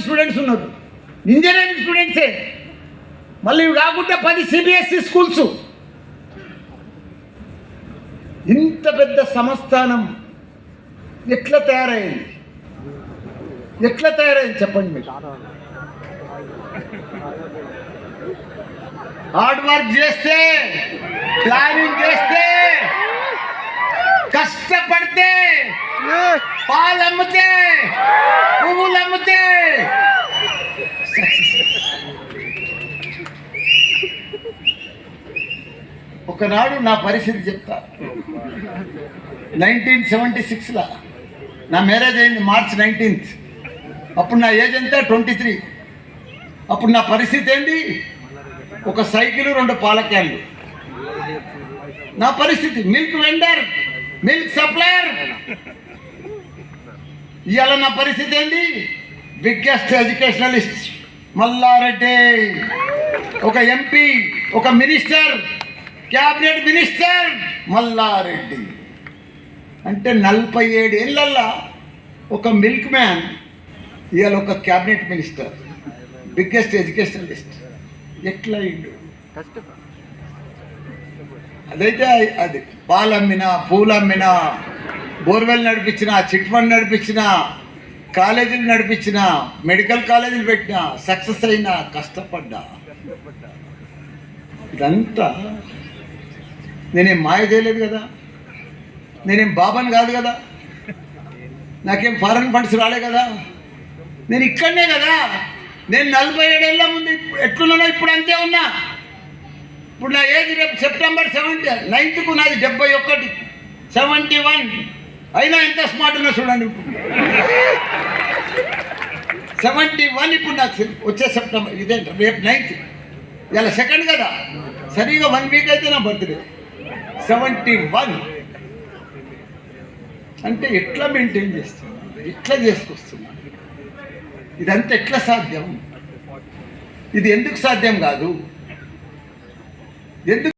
మంది స్టూడెంట్స్ ఉన్నారు, ఇంజనీరింగ్ స్టూడెంట్సే. మళ్ళీ ఇవి కాకుండా 10 CBSE స్కూల్స్. ఇంత పెద్ద సంస్థానం ఎట్లా తయారైంది? చెప్పండి మీరు. హార్డ్ వర్క్ చేస్తే, ప్లానింగ్ చేస్తే, కష్టపడితే, పాలు అమ్మితే, పువ్వులు అమ్మితే ఒకనాడు నా పరిస్థితి చెప్తా. 1976లో నా మ్యారేజ్ అయింది, March 19th. అప్పుడు నా ఏజ్ ఎంత? 23. అప్పుడు నా పరిస్థితి ఏంటి? ఒక సైకిల్, 2 పాల క్యాన్లు. నా పరిస్థితి మిల్క్ వెండర్, మిల్క్ సప్లయర్. ఇవాళ నా పరిస్థితి ఏంటి? బిగ్గెస్ట్ ఎడ్యుకేషనలిస్ట్ మల్లారెడ్డి, ఒక ఎంపీ, ఒక మినిస్టర్, క్యాబినెట్ మినిస్టర్ మల్లారెడ్డి. అంటే 47 ఏళ్ళల్లా ఒక మిల్క్ మ్యాన్ ఇవాళ ఒక క్యాబినెట్ మినిస్టర్, బిగ్గెస్ట్ ఎడ్యుకేషనలిస్ట్. ఎట్లా అయిండు? అదైతే అది పాలు అమ్మినా, పూలు అమ్మినా, బోర్వెల్ నడిపించిన, చిట్ ఫండ్ నడిపించిన, కాలేజీలు నడిపించిన, మెడికల్ కాలేజీలు పెట్టిన, సక్సెస్ అయినా, కష్టపడ్డా. ఇదంతా నేనేం మాయ చేయలేదు కదా, నేనేం బాబాని కాదు కదా, నాకేం ఫారెన్ ఫండ్స్ రాలే కదా, నేను ఇక్కడనే కదా. నేను 47 ఏళ్ళ ముందు ఎట్లున్నానో ఇప్పుడు అంతే ఉన్నా. ఇప్పుడు నా ఏజ్ రేపు September 9th నాది 71, 71. అయినా ఎంత స్మార్ట్ ఉన్నా చూడండి. ఇప్పుడు 71. ఇప్పుడు నాకు వచ్చే సెప్టెంబర్, ఇదేంట రేపు 9th, ఇలా 2nd కదా, సరిగా 1 వీక్ అయితే నా బర్త్డే. 71 అంటే ఎట్లా మెయింటైన్ చేస్తున్నా, ఎట్లా చేసుకొస్తున్నా? ఇదంతా ఎట్లా సాధ్యం? ఇది ఎందుకు సాధ్యం కాదు? ఎందుకు